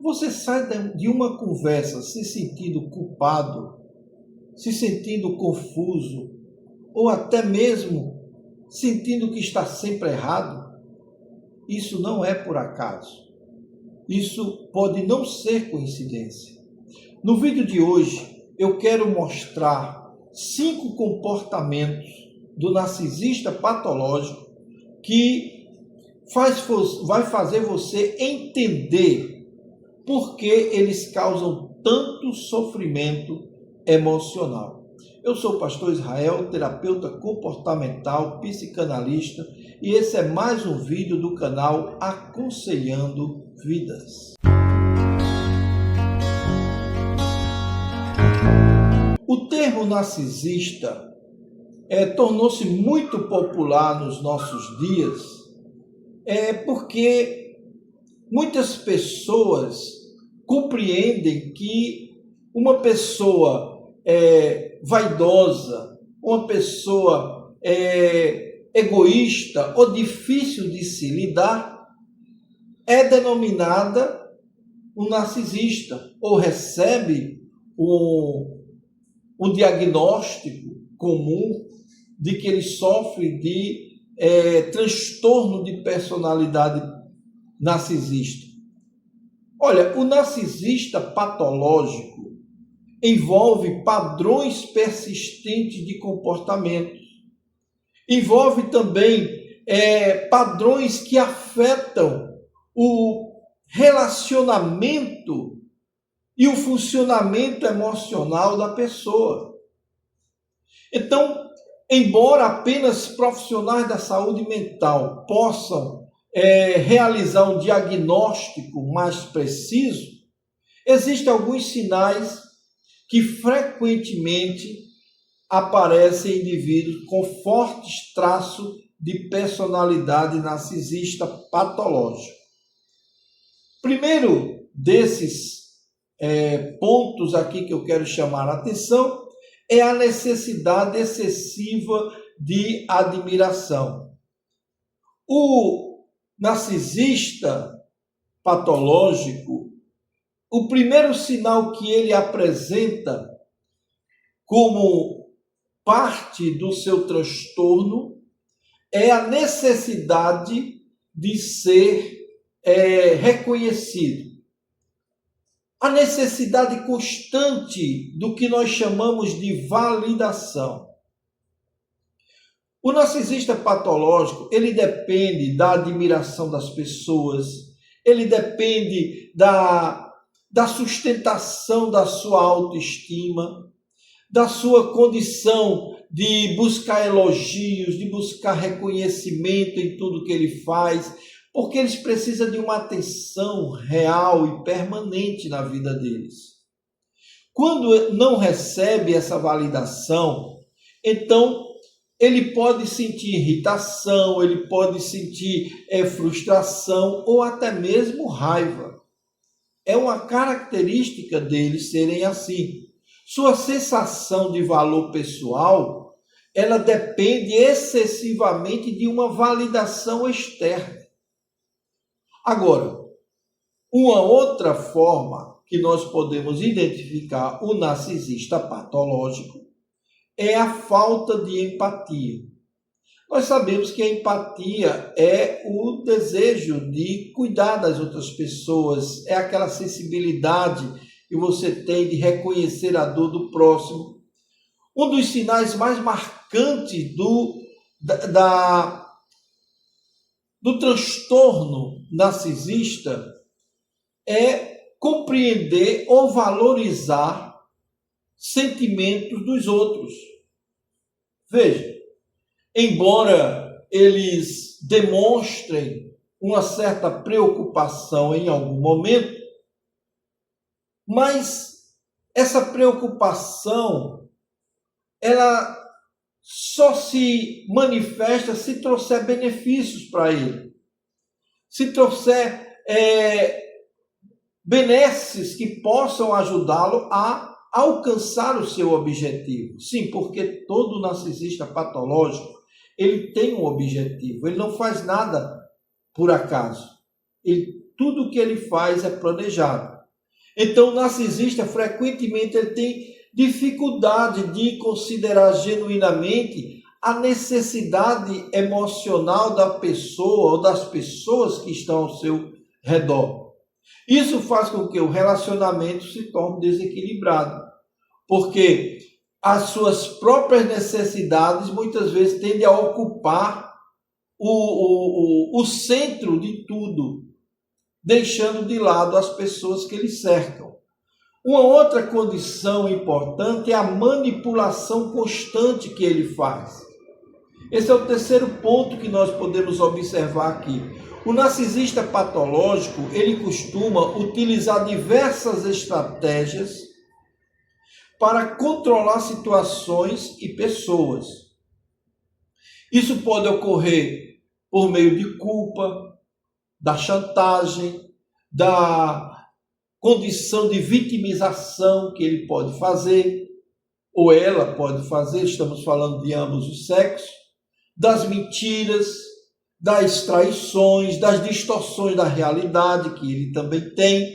Você sai de uma conversa se sentindo culpado, se sentindo confuso, ou até mesmo sentindo que está sempre errado? Isso não é por acaso. Isso pode não ser coincidência. No vídeo de hoje, eu quero mostrar 5 comportamentos do narcisista patológico que vai fazer você entender por que eles causam tanto sofrimento emocional. Eu sou o pastor Israel, terapeuta comportamental, psicanalista, e esse é mais um vídeo do canal Aconselhando Vidas. O termo narcisista tornou-se muito popular nos nossos dias, porque muitas pessoas compreendem que uma pessoa vaidosa, uma pessoa egoísta ou difícil de se lidar é denominada um narcisista, ou recebe um diagnóstico comum de que ele sofre de transtorno de personalidade narcisista. Olha, o narcisista patológico envolve padrões persistentes de comportamento, envolve também padrões que afetam o relacionamento e o funcionamento emocional da pessoa. Então, embora apenas profissionais da saúde mental possam realizar um diagnóstico mais preciso, existem alguns sinais que frequentemente aparecem em indivíduos com fortes traços de personalidade narcisista patológica. Primeiro desses pontos aqui que eu quero chamar a atenção é a necessidade excessiva de admiração. O narcisista patológico, o primeiro sinal que ele apresenta como parte do seu transtorno é a necessidade de ser reconhecido. A necessidade constante do que nós chamamos de validação. O narcisista patológico, ele depende da admiração das pessoas, ele depende da sustentação da sua autoestima, da sua condição de buscar elogios, de buscar reconhecimento em tudo que ele faz, porque eles precisam de uma atenção real e permanente na vida deles. Quando não recebe essa validação, então ele pode sentir irritação, ele pode sentir frustração ou até mesmo raiva. É uma característica deles serem assim. Sua sensação de valor pessoal, ela depende excessivamente de uma validação externa. Agora, uma outra forma que nós podemos identificar o narcisista patológico é a falta de empatia. Nós sabemos que a empatia é o desejo de cuidar das outras pessoas, é aquela sensibilidade que você tem de reconhecer a dor do próximo. Um dos sinais mais marcantes do transtorno narcisista é compreender ou valorizar sentimentos dos outros. Veja, embora eles demonstrem uma certa preocupação em algum momento, mas essa preocupação, ela só se manifesta se trouxer benefícios para ele, se trouxer benesses que possam ajudá-lo a alcançar o seu objetivo. Sim, porque todo narcisista patológico, ele tem um objetivo, ele não faz nada por acaso. Ele tudo que ele faz é planejado. Então, o narcisista, frequentemente, ele tem dificuldade de considerar genuinamente a necessidade emocional da pessoa ou das pessoas que estão ao seu redor. Isso faz com que o relacionamento se torne desequilibrado, porque as suas próprias necessidades muitas vezes tendem a ocupar o centro de tudo, deixando de lado as pessoas que lhe cercam. Uma outra condição importante é a manipulação constante que ele faz. Esse é o terceiro ponto que nós podemos observar aqui. O narcisista patológico, ele costuma utilizar diversas estratégias para controlar situações e pessoas. Isso pode ocorrer por meio de culpa, da chantagem, da condição de vitimização que ele pode fazer, ou ela pode fazer, estamos falando de ambos os sexos, das mentiras, das traições, das distorções da realidade que ele também tem.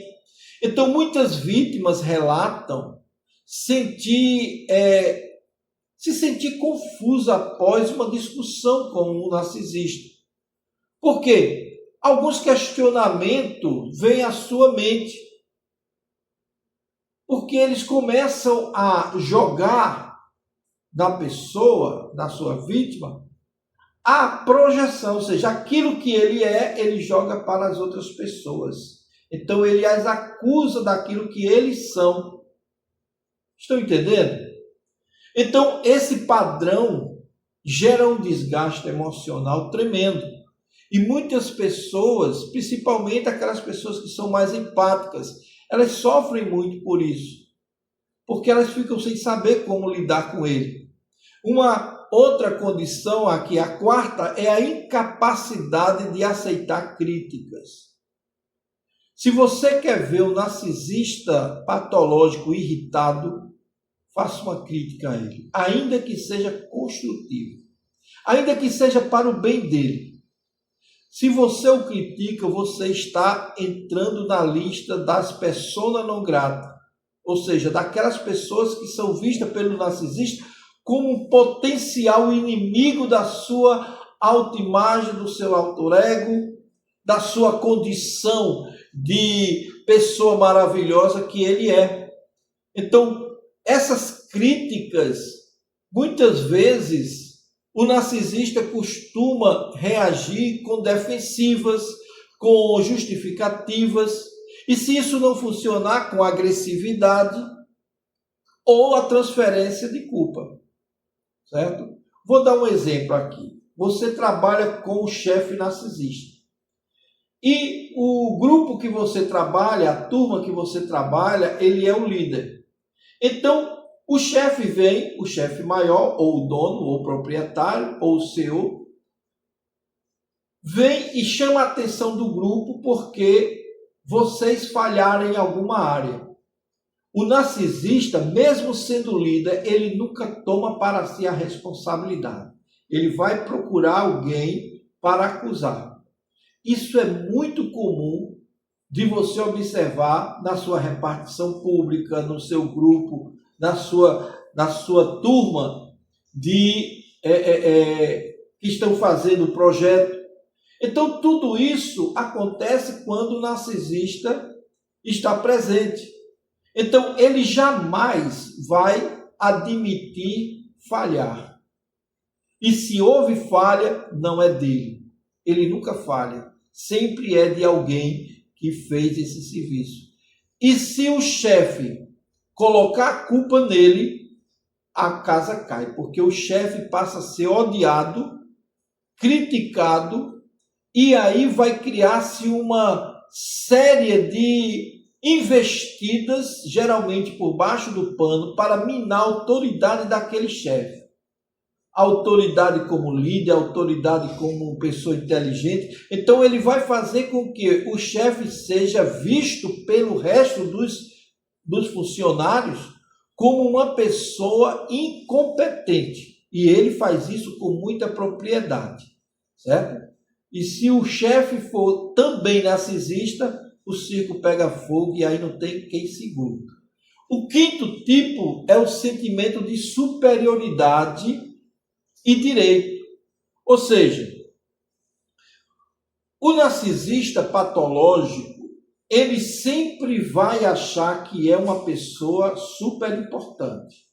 Então, muitas vítimas relatam se sentir confusa após uma discussão com um narcisista. Por quê? Alguns questionamentos vêm à sua mente, porque eles começam a jogar na pessoa, na sua vítima, a projeção, ou seja, aquilo que ele é, ele joga para as outras pessoas. Então, ele as acusa daquilo que eles são. Estão entendendo? Então, esse padrão gera um desgaste emocional tremendo. E muitas pessoas, principalmente aquelas pessoas que são mais empáticas, elas sofrem muito por isso, porque elas ficam sem saber como lidar com ele. Uma outra condição aqui, a quarta, é a incapacidade de aceitar críticas. Se você quer ver o narcisista patológico irritado, faça uma crítica a ele, ainda que seja construtiva, ainda que seja para o bem dele. Se você o critica, você está entrando na lista das persona non grata, ou seja, daquelas pessoas que são vistas pelo narcisista como um potencial inimigo da sua autoimagem, do seu alter ego, da sua condição de pessoa maravilhosa que ele é. Então, essas críticas, muitas vezes, o narcisista costuma reagir com defensivas, com justificativas, e se isso não funcionar, com agressividade ou a transferência de culpa, certo? Vou dar um exemplo aqui. Você trabalha com o chefe narcisista e o grupo que você trabalha, a turma que você trabalha, ele é o líder. Então, o chefe vem, o chefe maior, ou o dono, ou o proprietário, ou o CEO, vem e chama a atenção do grupo porque vocês falharam em alguma área. O narcisista, mesmo sendo líder, ele nunca toma para si a responsabilidade. Ele vai procurar alguém para acusar. Isso é muito comum de você observar na sua repartição pública, no seu grupo, na sua turma que estão fazendo o projeto. Então, tudo isso acontece quando o narcisista está presente. Então, ele jamais vai admitir falhar. E se houve falha, não é dele. Ele nunca falha. Sempre é de alguém que fez esse serviço. E se o chefe colocar a culpa nele, a casa cai, porque o chefe passa a ser odiado, criticado, e aí vai criar-se uma série de investidas, geralmente por baixo do pano, para minar a autoridade daquele chefe. A autoridade como líder, a autoridade como pessoa inteligente. Então ele vai fazer com que o chefe seja visto pelo resto dos funcionários como uma pessoa incompetente. E ele faz isso com muita propriedade, certo? E se o chefe for também narcisista, o circo pega fogo e aí não tem quem segure. O quinto tipo é o sentimento de superioridade e direito. Ou seja, o narcisista patológico, ele sempre vai achar que é uma pessoa super importante.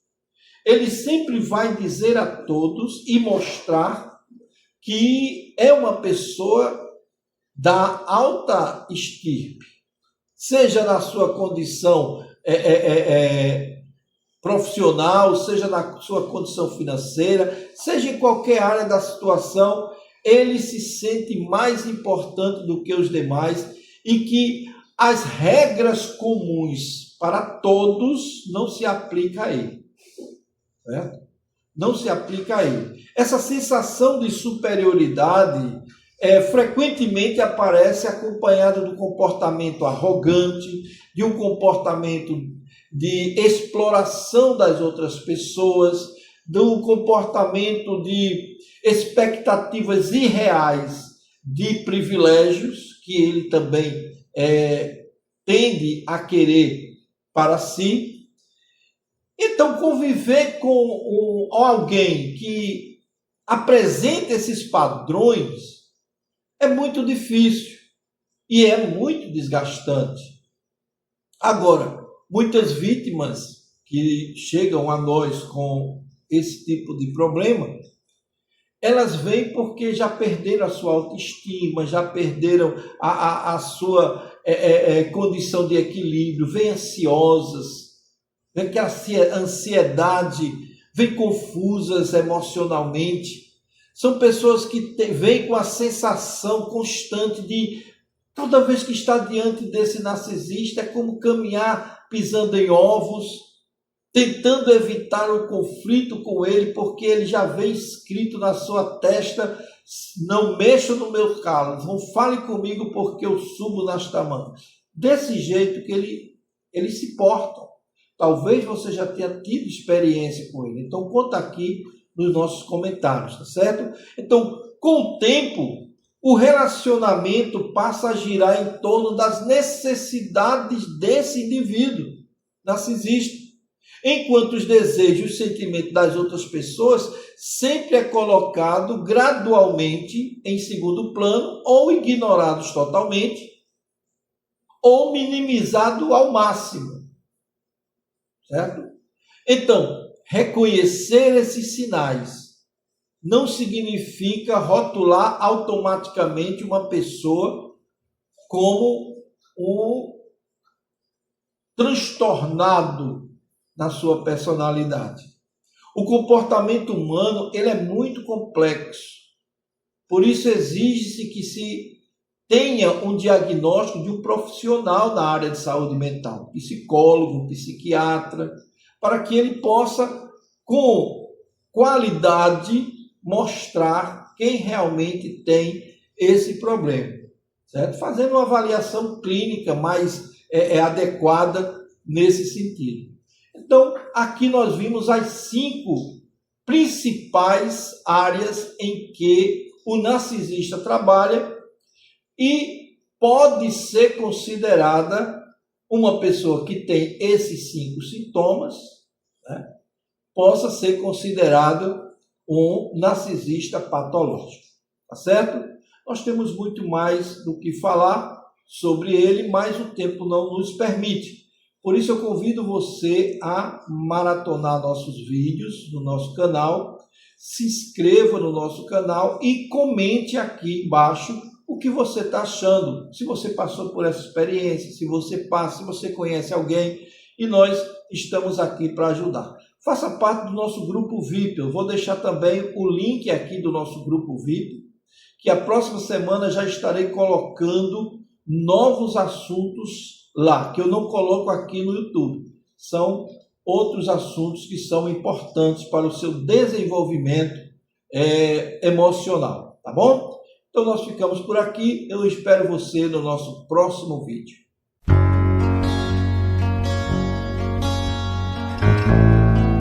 Ele sempre vai dizer a todos e mostrar que é uma pessoa da alta estirpe, seja na sua condição profissional, seja na sua condição financeira, seja em qualquer área da situação, ele se sente mais importante do que os demais e que as regras comuns para todos não se aplicam a ele. Certo? Não se aplica a ele. Essa sensação de superioridade frequentemente aparece acompanhada do comportamento arrogante, de um comportamento de exploração das outras pessoas, do comportamento de expectativas irreais de privilégios que ele também tende a querer para si. Então, conviver com alguém que apresenta esses padrões é muito difícil e é muito desgastante. Agora, muitas vítimas que chegam a nós com esse tipo de problema, elas vêm porque já perderam a sua autoestima, já perderam a sua condição de equilíbrio, vêm ansiosas, vem que a ansiedade, vem confusas emocionalmente. São pessoas que vêm com a sensação constante de, toda vez que está diante desse narcisista, é como caminhar pisando em ovos, tentando evitar o conflito com ele, porque ele já vem escrito na sua testa: não mexa no meu calo, não fale comigo porque eu subo nas tamancas. Desse jeito que eles se portam. Talvez você já tenha tido experiência com ele. Então, conta aqui nos nossos comentários, tá certo? Então, com o tempo, o relacionamento passa a girar em torno das necessidades desse indivíduo narcisista. Enquanto os desejos e os sentimentos das outras pessoas sempre é colocado gradualmente em segundo plano, ou ignorados totalmente, ou minimizado ao máximo. Certo? Então, reconhecer esses sinais não significa rotular automaticamente uma pessoa como um transtornado na sua personalidade. O comportamento humano, ele é muito complexo. Por isso exige-se que se tenha um diagnóstico de um profissional na área de saúde mental, psicólogo, psiquiatra, para que ele possa, com qualidade, mostrar quem realmente tem esse problema, certo? Fazendo uma avaliação clínica mais adequada nesse sentido. Então, aqui nós vimos as 5 principais áreas em que o narcisista trabalha e pode ser considerada uma pessoa que tem esses 5 sintomas, né, possa ser considerado um narcisista patológico, tá certo? Nós temos muito mais do que falar sobre ele, mas o tempo não nos permite. Por isso eu convido você a maratonar nossos vídeos no nosso canal, se inscreva no nosso canal e comente aqui embaixo o que você está achando, se você passou por essa experiência, se você passa, se você conhece alguém, e nós estamos aqui para ajudar. Faça parte do nosso grupo VIP, eu vou deixar também o link aqui do nosso grupo VIP, que a próxima semana já estarei colocando novos assuntos lá, que eu não coloco aqui no YouTube. São outros assuntos que são importantes para o seu desenvolvimento emocional, tá bom? Então nós ficamos por aqui, eu espero você no nosso próximo vídeo.